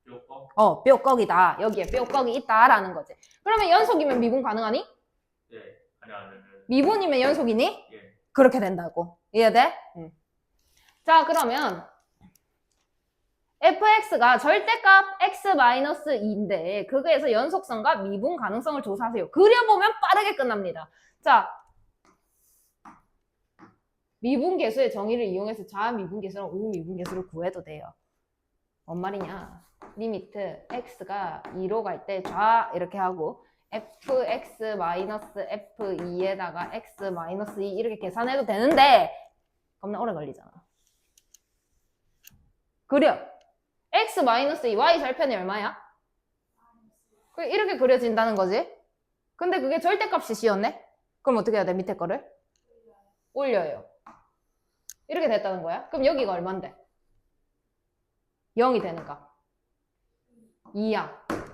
뼈꺽. 뼈꺽이다. 여기에 뼈꺽이 있다라는 거지. 그러면 연속이면 미분 가능하니? 네. 아니요. 미분이면 연속이니? 예. 그렇게 된다고. 이해돼? 응. 자, 그러면 fx가 절대값 x-2인데 그거에서 연속성과 미분 가능성을 조사하세요. 그려보면 빠르게 끝납니다. 자, 미분계수의 정의를 이용해서 좌미분계수랑 우미분계수를 구해도 돼요. 뭔 말이냐? 리미트 x가 2로 갈 때 좌 이렇게 하고 fx-f2에다가 x-2 이렇게 계산해도 되는데 겁나 오래 걸리잖아. 그려. x-2 y 절편이 얼마야? 이렇게 그려진다는 거지. 근데 그게 절대값이 씌었네? 그럼 어떻게 해야 돼? 밑에 거를? 올려요. 이렇게 됐다는 거야. 그럼 여기가 얼만데? 0이 되는 값. 2야.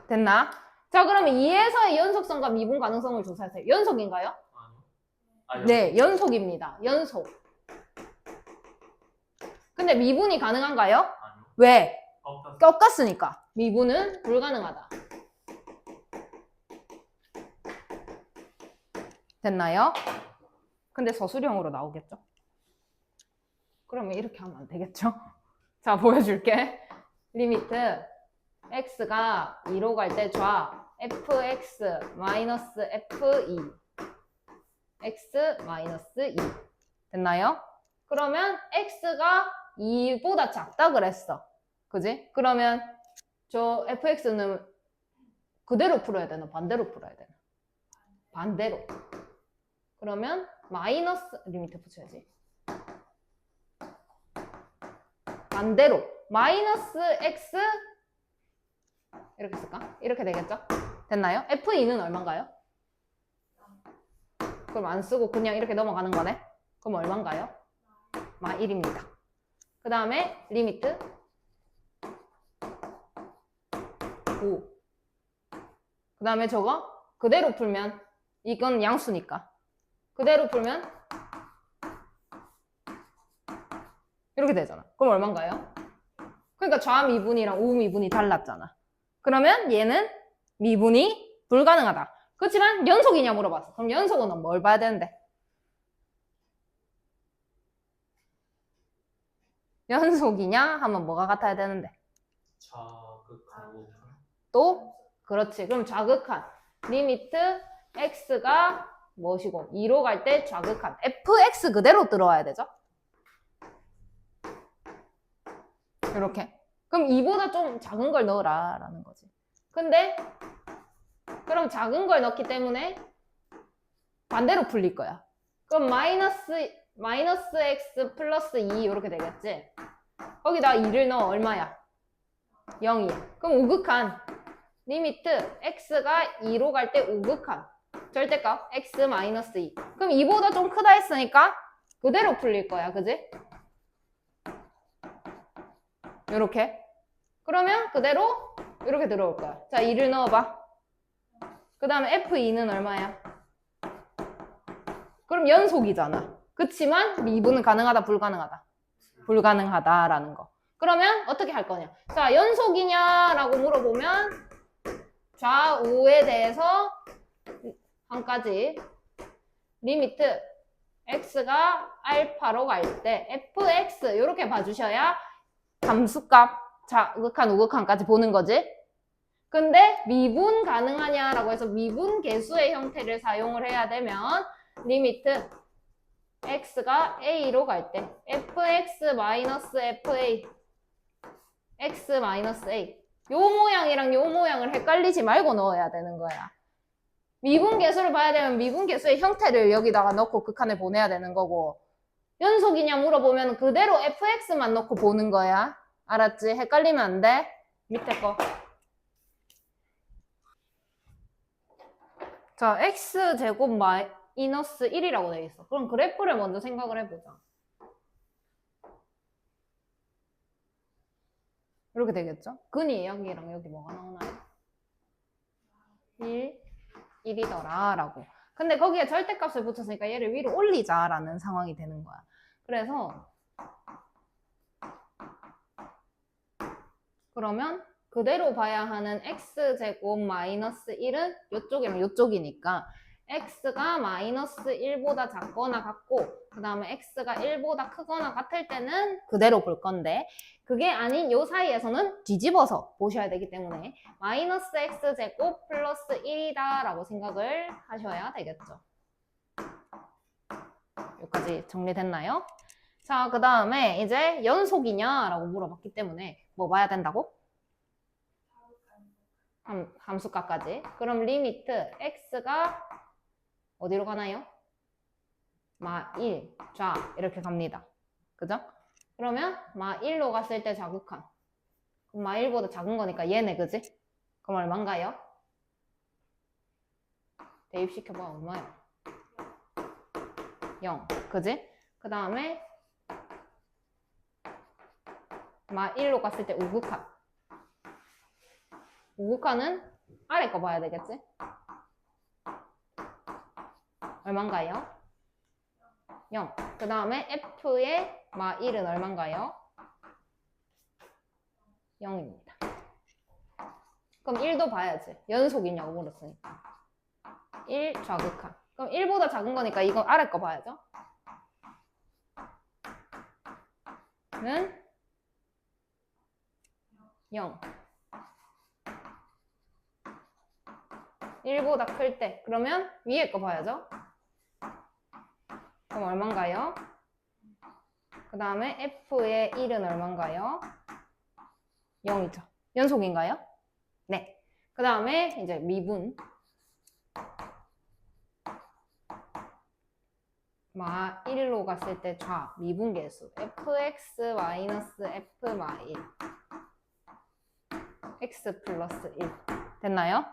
됐나? 자, 그러면 2에서의 연속성과 미분 가능성을 조사하세요. 연속인가요? 아니요. 네, 연속입니다. 연속. 근데 미분이 가능한가요? 아니요. 왜? 꺾었어. 꺾었으니까. 미분은 불가능하다. 됐나요? 근데 서술형으로 나오겠죠? 그러면 이렇게 하면 안 되겠죠? 자, 보여줄게. 리미트 x가 2로 갈 때 좌 fx-f2 x-2 됐나요? 그러면 x가 2보다 작다 그랬어. 그지? 그러면 저 fx는 그대로 풀어야 되나? 반대로 풀어야 되나? 반대로. 그러면 마이너스 리미트 붙여야지. 반대로 마이너스 x 이렇게 쓸까? 이렇게 되겠죠? 됐나요? f2는 얼마인가요? 그럼 안 쓰고 그냥 이렇게 넘어가는 거네? 그럼 얼마인가요? 마 1입니다. 그 다음에 리미트 5. 그 다음에 저거 그대로 풀면 이건 양수니까 그대로 풀면 이렇게 되잖아. 그럼 얼마인가요? 그러니까 좌미분이랑 우미분이 달랐잖아. 그러면 얘는 미분이 불가능하다. 그렇지만 연속이냐 물어봤어. 그럼 연속은 뭘 봐야 되는데? 연속이냐 하면 뭐가 같아야 되는데? 자극하고 또? 그렇지. 그럼 좌극한 리미트 x가 무엇이고 2로 갈 때 좌극한 fx 그대로 들어와야 되죠? 이렇게. 그럼 2보다 좀 작은 걸 넣어라 라는 거지. 근데 그럼 작은 걸 넣기 때문에 반대로 풀릴 거야. 그럼 마이너스 x 플러스 2 이렇게 되겠지? 거기다 2를 넣어 얼마야? 0이야. 그럼 우극한 리미트 x가 2로 갈 때 우극한 절대값 x 마이너스 2. 그럼 2보다 좀 크다 했으니까 그대로 풀릴 거야. 그지? 요렇게. 그러면 그대로 이렇게 들어올 거야. 자, 2를 넣어봐. 그 다음에 f2는 얼마야? 그럼 연속이잖아. 그치만 미분은 가능하다, 불가능하다? 불가능하다라는 거. 그러면 어떻게 할 거냐? 자, 연속이냐라고 물어보면 좌우에 대해서 한 가지 리미트 x가 알파로 갈 때 fx 이렇게 봐주셔야 함수값 자극한 우극한까지 보는 거지. 근데 미분 가능하냐라고 해서 미분 계수의 형태를 사용을 해야 되면 리미트 x가 a로 갈 때 fx 마이너스 fa x 마이너스 a 요 모양이랑 요 모양을 헷갈리지 말고 넣어야 되는 거야. 미분 계수를 봐야 되면 미분 계수의 형태를 여기다가 넣고 극한을 보내야 되는 거고 연속이냐 물어보면 그대로 fx만 넣고 보는 거야. 알았지? 헷갈리면 안 돼. 밑에 거. 자, x제곱 마이너스 1이라고 되어 있어. 그럼 그래프를 먼저 생각을 해보자. 이렇게 되겠죠? 근이 여기랑 여기 뭐가 나오나요? 1, 1이더라 라고. 근데 거기에 절대값을 붙였으니까 얘를 위로 올리자라는 상황이 되는 거야. 그래서 그러면 그대로 봐야 하는 x제곱 마이너스 1은 이쪽이랑 이쪽이니까 x가 마이너스 1보다 작거나 같고 그 다음에 x가 1보다 크거나 같을 때는 그대로 볼 건데 그게 아닌 요 사이에서는 뒤집어서 보셔야 되기 때문에 마이너스 x제곱 플러스 1이다 라고 생각을 하셔야 되겠죠. 여기까지 정리됐나요? 자, 그 다음에 이제 연속이냐 라고 물어봤기 때문에 뭐 봐야 된다고? 함수값까지. 그럼 리미트 x가 어디로 가나요? 마 1, 좌 이렇게 갑니다. 그죠? 그러면 마 1로 갔을 때 자극한 그럼 마 1보다 작은 거니까 얘네 그지? 그럼 얼마인가요? 대입시켜봐 얼마야? 0 그지? 그 다음에 마 1로 갔을 때 우극한 우극한은 아래 거 봐야 되겠지? 얼마인가요? 0. 그 다음에 f의 마 1은 얼마인가요? 0입니다. 그럼 1도 봐야지. 연속이냐고 물었으니까. 1 좌극한. 그럼 1보다 작은 거니까 이거 아래 거 봐야죠. 는 0. 1보다 클 때. 그러면 위에 거 봐야죠. 그럼 얼마인가요? 그 다음에 f의 1은 얼마인가요? 0이죠. 연속인가요? 네. 그 다음에 이제 미분. 마 1로 갔을 때 좌 미분계수 fx 마이너스 f 마 1 x 플러스 1 됐나요?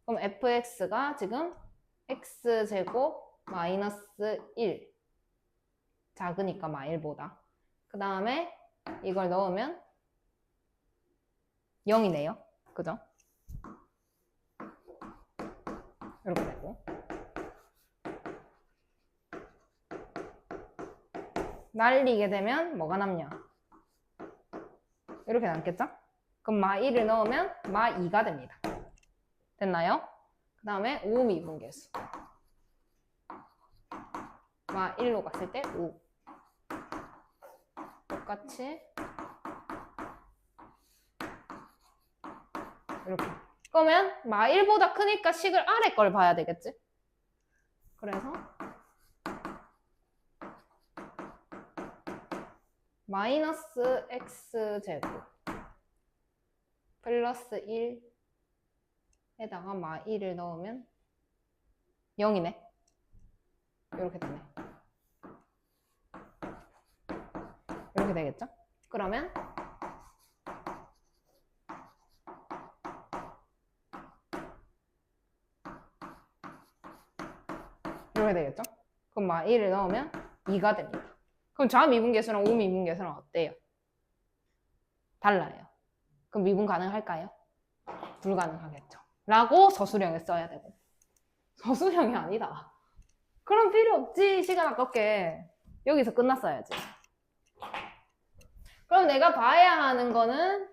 그럼 fx가 지금 x제곱 마이너스 1 작으니까 마 1보다 그 다음에 이걸 넣으면 0이네요 그죠? 이렇게 되고 날리게 되면 뭐가 남냐 이렇게 남겠죠? 그럼 마 1을 넣으면 마 2가 됩니다 됐나요? 그 다음에 5 미분계수 마 1로 갔을 때 5 똑같이 이렇게 그러면 마 1보다 크니까 식을 아래 걸 봐야 되겠지? 그래서 마이너스 x제곱 플러스 1에다가 마 1을 넣으면 0이네 이렇게 되네 이렇게 되겠죠? 그러면 이렇게 되겠죠? 그럼 마 1을 넣으면 2가 됩니다. 그럼 좌미분계수랑 우미분계수는 어때요? 달라요. 그럼 미분 가능할까요? 불가능하겠죠. 라고 서술형에 써야 되고 서술형이 아니다. 그럼 필요 없지. 시간 아깝게. 여기서 끝났어야지. 그럼 내가 봐야 하는 거는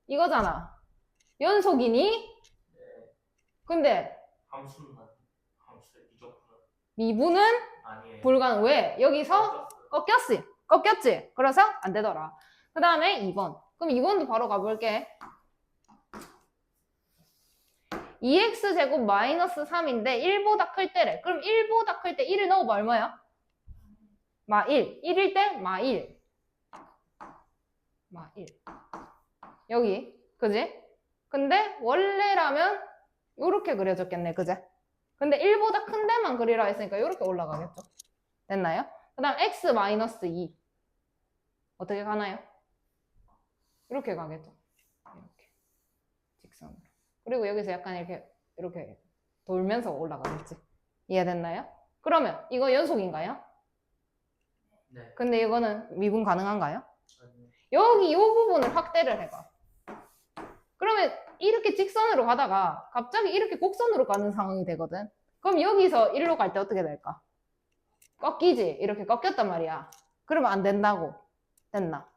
이거잖아. 연속이니? 네. 근데 함수는 함수의 미적분은 미분은 아니에요. 불가능. 왜? 여기서 꺾였지? 그래서 안 되더라. 그 다음에 2번. 그럼 2번도 바로 가볼게. 2x제곱 마이너스 3인데 1보다 클 때래. 그럼 1보다 클 때 1을 넣어봐 얼마야? 마 1. 1일 때 마 1. 마 1. 여기. 그지? 근데 원래라면 이렇게 그려졌겠네. 그제? 근데 1보다 큰 데만 그리라 했으니까 이렇게 올라가겠죠. 됐나요? 그 다음 x 마이너스 2. 어떻게 가나요? 이렇게 가겠죠. 이렇게. 직선으로. 그리고 여기서 약간 이렇게 돌면서 올라가겠지. 이해됐나요? 그러면 이거 연속인가요? 네. 근데 이거는 미분 가능한가요? 아니요. 여기 이 부분을 확대를 해봐. 그러면 이렇게 직선으로 가다가 갑자기 이렇게 곡선으로 가는 상황이 되거든. 그럼 여기서 1로 갈 때 어떻게 될까? 꺾이지? 이렇게 꺾였단 말이야. 그러면 안 된다고. 됐나?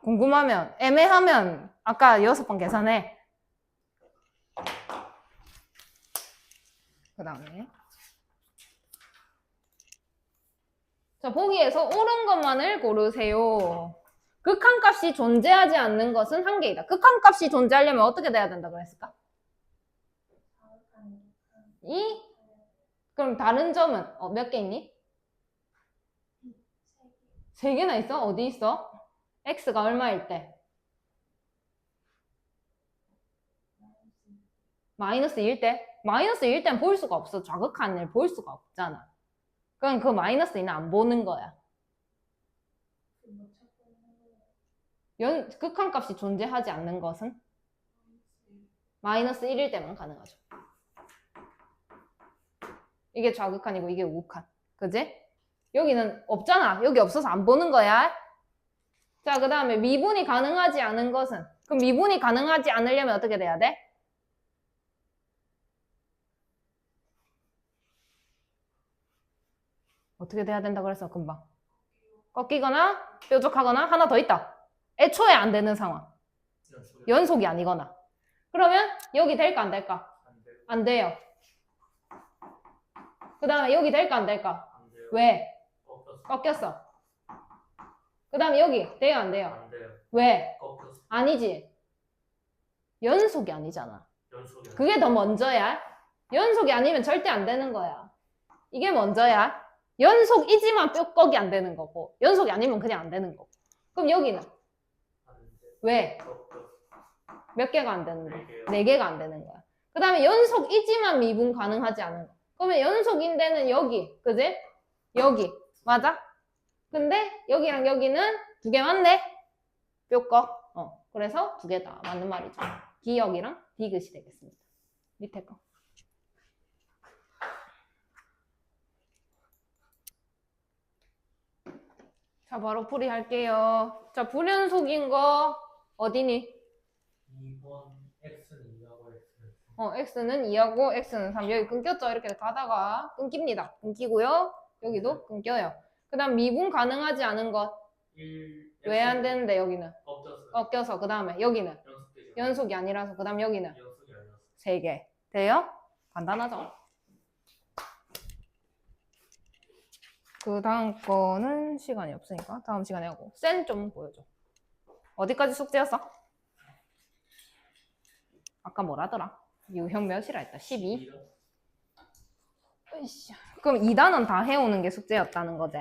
궁금하면, 애매하면 아까 6번 계산해. 그 다음에 자, 보기에서 옳은 것만을 고르세요. 극한값이 존재하지 않는 것은 한 개이다. 극한값이 존재하려면 어떻게 돼야 된다 그랬을까? 그럼 다른 점은 몇 개 있니? 3개나 있어? 어디 있어? x가 얼마일 때? 마이너스 1일 때? 마이너스 1일 때는 볼 수가 없어. 좌극한을 볼 수가 없잖아. 그럼 그 마이너스 2는 안 보는 거야. 극한값이 존재하지 않는 것은? 마이너스 1일 때만 가능하죠. 이게 좌극한이고 이게 우극한. 그지? 여기는 없잖아. 여기 없어서 안 보는 거야. 자, 그 다음에 미분이 가능하지 않은 것은? 그럼 미분이 가능하지 않으려면 어떻게 돼야 돼? 어떻게 돼야 된다 그랬어, 금방? 꺾이거나 뾰족하거나 하나 더 있다. 애초에 안 되는 상황. 연속이 아니거나. 그러면 여기 될까 안 될까? 안 돼요. 그 다음에 여기 될까 안 될까? 안 돼요. 왜? 꺾였어. 꺾였어. 그 다음에 여기 돼요 안 돼요? 안 돼요. 왜? 꺾였어. 아니지. 연속이 아니잖아. 연속이 그게 더 먼저야. 연속이 아니면 절대 안 되는 거야. 이게 먼저야. 연속이지만 뼈꺾이 안 되는 거고 연속이 아니면 그냥 안 되는 거고. 그럼 여기는? 안 돼요. 왜? 꺾였어. 몇 개가 안 되는 거야? 4개요. 4개가 안 되는 거야. 그 다음에 연속이지만 미분 가능하지 않은 거. 그러면 연속인데는 여기, 그지? 여기, 맞아? 근데 여기랑 여기는 두 개 맞네? 뾰꺽. 그래서 두 개다. 맞는 말이죠. D역이랑 D긋이 되겠습니다. 밑에 거. 자, 바로 풀이할게요. 자, 불연속인 거 어디니? 2번 X는 2하고 X는 3. X는 2하고 X는 3. 여기 끊겼죠? 이렇게 가다가 끊깁니다. 끊기고요. 여기도 끊겨요. 그 다음 미분 가능하지 않은 것. 1 왜 안 되는데 여기는? 꺾였어요. 꺾여서. 그 다음에 여기는? 연속되죠. 연속이 아니라서. 그 다음 여기는? 연속이 아니었어. 3개. 돼요? 간단하죠? 그 다음 거는 시간이 없으니까 다음 시간에 하고. 센 좀 보여줘. 어디까지 숙제였어? 아까 뭐라더라? 유형 몇이라 했다? 12? 으쌰. 그럼 2단원 다 해오는 게 숙제였다는 거지?